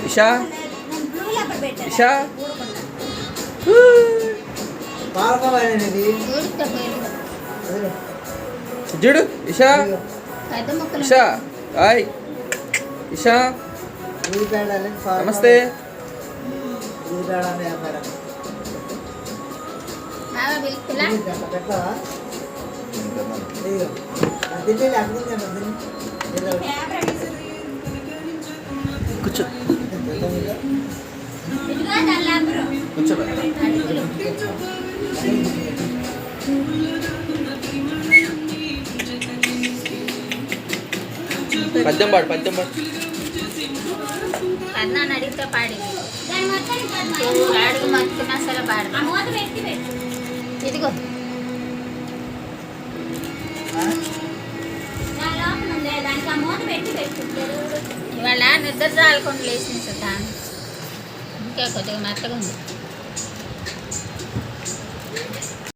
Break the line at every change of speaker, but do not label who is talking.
ఇషా ఇషా చూడు ఇషా ఇషా హాయ్ ఇషా నమస్తే కూర్చో కూర్చో పద్యం పాడు పద్యం పాడు
కన్నాను అడిగితే పాడి అడుగు మొత్తం అసలు పాడు ఇదిగో ఇవాళ నిద్ర చాలకుండా లేచిన సుతా ఇంకా కొద్దిగా మెత్తగా ఉంది.